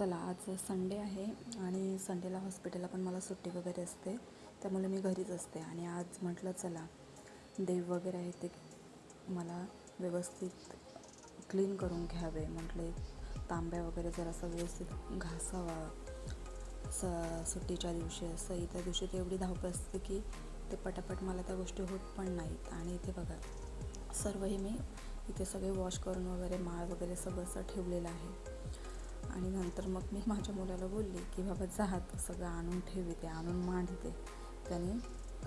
चला आज संडे आहे आणि संडेला हॉस्पिटलला पण मला सुट्टी वगैरे असते, त्यामुळे मी घरीच असते. आणि आज म्हटलं चला देव वगैरे आहे ते मला व्यवस्थित क्लीन करून घ्यावे. म्हटले तांब्या वगैरे जरासा व्यवस्थित घासावा. सुट्टीच्या दिवशी असं इतर दिवशी तर एवढी धावपळ असते की ते पटापट मला त्या गोष्टी होत पण नाहीत. आणि इथे बघा सर्व हे मी इथे सगळे वॉश करून वगैरे माळ वगैरे सगळं असं ठेवलेलं आहे. आणि नंतर मग मी माझ्या मुलाला बोलली की बाबा जा तू सगळं आणून ठेव इथे, आणून मांड इथे. त्याने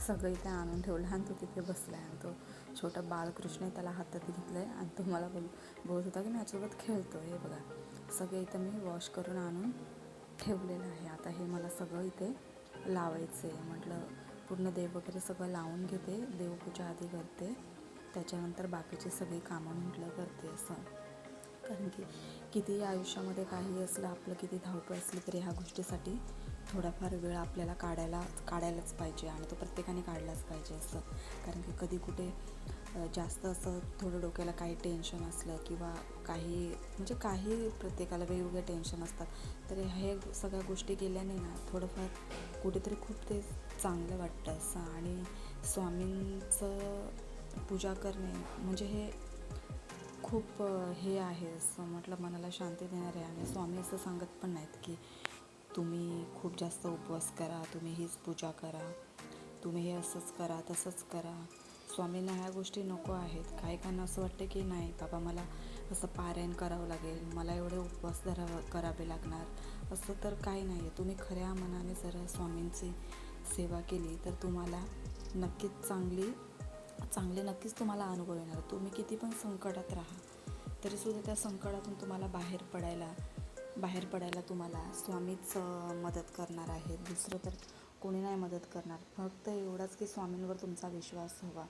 सगळं इथे आणून ठेवलं आणि तो तिथे बसला आहे. आणि तो छोटा बाळकृष्ण त्याला हातात घेतलं आहे आणि तो मला बोलत होता की माझ्यासोबत खेळतो. हे बघा सगळं इथं मी वॉश करून आणून ठेवलेलं आहे. आता हे मला सगळं इथे लावायचं आहे. म्हटलं पूर्ण देव वगैरे सगळं लावून घेते, देवपूजा आधी करते, त्याच्यानंतर बाकीची सगळी कामं म्हटलं करते असं. कारण की कितीही आयुष्यामध्ये काही असलं, आपलं किती धावपळ असली तरी ह्या गोष्टीसाठी थोडाफार वेळ आपल्याला काढायलाच पाहिजे. आणि तो प्रत्येकाने काढलाच पाहिजे असं. कारण की कधी कुठे जास्त असं थोडं डोक्याला काही टेन्शन असलं किंवा काही प्रत्येकाला वेगवेगळे टेन्शन असतात, तर हे सगळ्या गोष्टी केल्याने ना थोडंफार कुठेतरी खूप ते चांगलं वाटतं असं. आणि स्वामींचं पूजा करणे म्हणजे हे खूप हे आहे असं. म्हटलं मनाला शांती देणार आहे. आणि स्वामी असं सांगत पण नाहीत की तुम्ही खूप जास्त उपवास करा, तुम्ही हीच पूजा करा, तुम्ही हे असंच करा तसंच करा. स्वामींना ह्या गोष्टी नको आहेत. काहीकांना असं वाटतं की नाही बाबा मला असं पारायण करावं लागेल, मला एवढे उपवास करावे लागणार, असं तर काही नाही आहे. तुम्ही खऱ्या मनाने जर स्वामींची सेवा केली तर तुम्हाला चांगले नक्कीच तुम्हाला अनुभव येणार. तुम्ही किती पण संकटात राहा तरीसुद्धा त्या संकटातून तुम्हाला बाहेर पडायला तुम्हाला स्वामीच मदत करणार आहेत. दुसरं तर कोणी नाही मदत करणार. फक्त एवढंच की स्वामींवर तुमचा विश्वास हवा.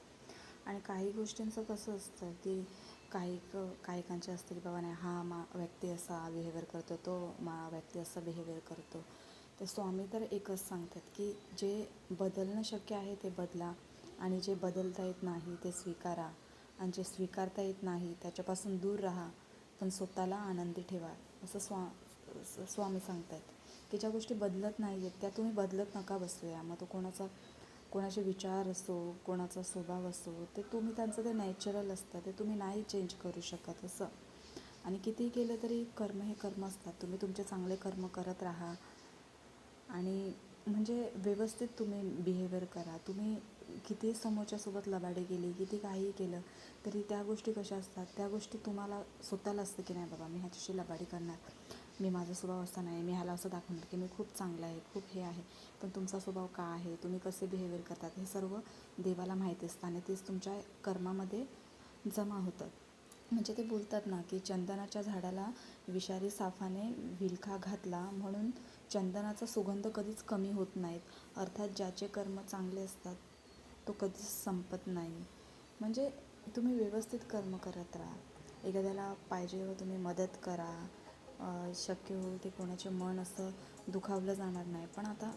आणि काही गोष्टींचं कसं असतं की काहीकांचे असतं की बाबा नाही हा व्यक्ती असा बिहेवियर करतो, तो व्यक्ती असा बिहेवियर करतो. तर स्वामी तर एकच सांगतात की जे बदलणं शक्य आहे ते बदला, आणि जे बदलता येत नाही ते स्वीकारा, आणि जे स्वीकारता येत नाही त्याच्यापासून दूर राहा, पण स्वतःला आनंदी ठेवा. असं स्वामी सांगतात की ज्या गोष्टी बदलत नाही आहेत त्या तुम्ही बदलत नका बसूया. मग तो कोणाचे विचार असो, कोणाचा स्वभाव असो, ते तुम्ही त्यांचं ते नॅचरल असतं, ते तुम्ही नाही चेंज करू शकत असं. आणि कितीही केलं तरी कर्म हे कर्म असतात. तुम्ही तुमचे चांगले कर्म करत राहा आणि म्हणजे व्यवस्थित तुम्ही बिहेवियर करा. तुम्ही किती समोरच्यासोबत लबाडी केली, किती काहीही केलं तरी त्या गोष्टी कशा असतात, त्या गोष्टी तुम्हाला स्वतःला असतं की नाही बाबा मी ह्याच्याशी लबाडी करणार, मी माझा स्वभाव असा नाही, मी ह्याला असं दाखवणार की मी खूप चांगला आहे, खूप हे आहे. पण तुमचा स्वभाव का आहे, तुम्ही कसे बिहेवियर करतात हे सर्व देवाला माहिती असतं आणि तेच तुमच्या कर्मामध्ये जमा होतं. म्हणजे ते बोलतात ना की चंदनाच्या झाडाला विषारी सापाने विळखा घातला म्हणून चंदनाचा सुगंध कधीच कमी होत नाहीत. अर्थात ज्याचे कर्म चांगले असतात तो कधीच संपत नाही. म्हणजे तुम्ही व्यवस्थित कर्म करत राहा. एखाद्याला पाहिजे तेव्हा तुम्ही मदत करा. शक्य होईल ते कोणाचे मन असं दुखावलं जाणार नाही. पण आता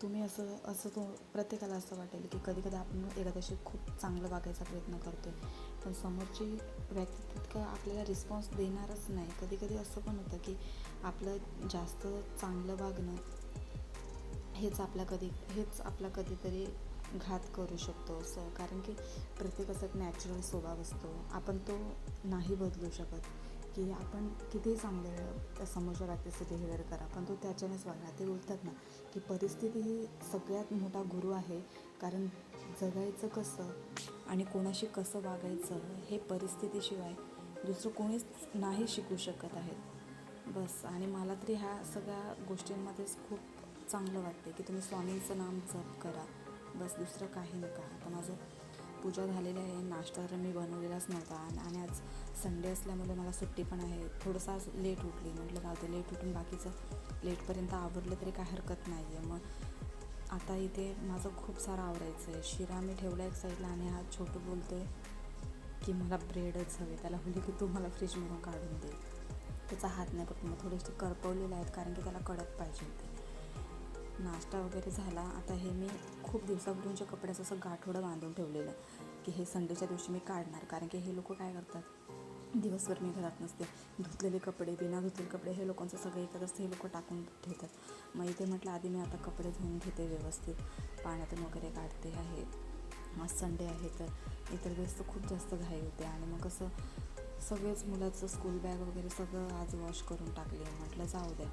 तुम्ही असं तो प्रत्येकाला असं वाटेल की कधी आपण एखाद्याशी खूप चांगलं वागायचा प्रयत्न करतो आहे, पण समोरची व्यक्ती तितकं आपल्याला रिस्पॉन्स देणारच नाही. कधी असं पण होतं की आपलं जास्त चांगलं वागणं हेच आपला कधीतरी घात करू शकतो असं. कारण की प्रत्येकाचा एक नॅचरल स्वभाव असतो, आपण तो नाही बदलू शकत. की आपण कितीही चांगलं त्या समोरच्या व्यक्तीचं बिहेवियर करा, पण तो त्याच्यानेच वागणार. ते बोलतात ना की परिस्थिती ही सगळ्यात मोठा गुरु आहे. कारण जगायचं कसं आणि कोणाशी कसं वागायचं हे परिस्थितीशिवाय दुसरं कोणीच नाही शिकू शकत आहेत बस. आणि मला तरी ह्या सगळ्या गोष्टींमध्येच खूप चांगलं वाटते की तुम्ही स्वामींचं नाम जप करा बस, दुसरं काही नका. आता माझं पूजा झालेली आहे, नाश्ता तर मी बनवलेलाच नव्हता आणि आज संडे असल्यामुळे मला सुट्टी पण आहे. थोडंसं आज लेट उठली, म्हटलं जाऊ लेट उठून बाकीचं लेटपर्यंत आवरलं तरी काय हरकत नाही आहे. मग आता इथे माझं खूप सारं आवरायचं आहे. शिरा मी ठेवला एक साईडला आणि हा छोटं बोलतो आहे की मला ब्रेडच हवे. त्याला बोलली की तू मला फ्रीजमधून काढून दे. त्याचा हात नाही पण मग थोडेसे करपवलेले आहेत कारण की त्याला कडक पाहिजे होते. नाश्ता वगैरे झाला. आता हे मी खूप दिवसापूर्वीच्या कपड्याचं असं गाठोडं बांधून ठेवलेलं की हे संडेच्या दिवशी मी काढणार. कारण की हे लोक काय करतात दिवसभर मी घरात नसते. धुतलेले कपडे, बिना धुतलेले कपडे हे लोकांचं सगळं एकच असतं, हे लोकं टाकून ठेवतात. मग इथे म्हटलं आधी मी आता कपडे धुवून घेते व्यवस्थित, पाण्यातून वगैरे काढते आहे. आज संडे आहे तर इतर दिवस तर खूप जास्त घाई होते आणि मग कसं सगळेच मुलाचं स्कूल बॅग वगैरे सगळं आज वॉश करून टाकले. म्हटलं जाऊ द्या,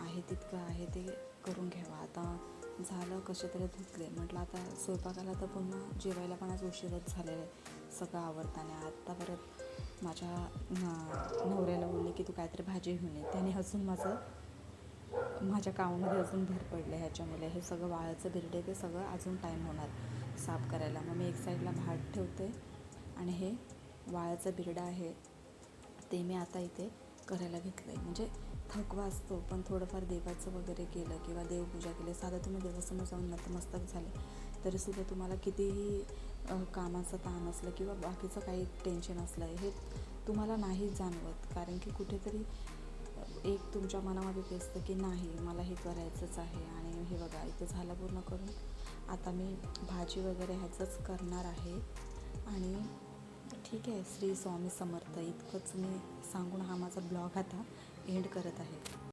आहे तितकं आहे ते करून घ्यावं. आता झालं कसे तरी धुतले. म्हटलं आता स्वयंपाकाला तर पुन्हा जेवायला पण आज उशीरच झालेला आहे सगळं आवरताना. आत्ता परत माझ्या नवऱ्याला बोलले की तू काहीतरी भाजी घेऊन ये. त्याने अजून माझ्या कामामध्ये अजून भर पडले ह्याच्यामुळे. हे सगळं वाळाचं बिरडे ते सगळं अजून टाईम होणार साफ करायला. मग मी एक साईडला भात ठेवते आणि हे वाळाचं बिरडं आहे ते मी आता इथे करायला घेतलं आहे. म्हणजे थकवा असतो पण थोडंफार देवाचं वगैरे केलं किंवा देवपूजा केली, साधं तुम्ही देवासमोर जाऊन नतमस्तक झाले तरीसुद्धा तुम्हाला कितीही कामाचं ताण असलं किंवा बाकीचं काही टेन्शन असलं हे तुम्हाला नाही जाणवत. कारण की कुठेतरी एक तुमच्या मनामध्ये पेचतं की नाही मला हे करायचंच आहे. आणि हे बघा इथे झालं पूर्ण करून. आता मी भाजी वगैरे ह्याचंच करणार आहे. आणि ठीक आहे, श्री स्वामी समर्थ इतकंच मी सांगून हा माझा ब्लॉग आता एंड करत आहे.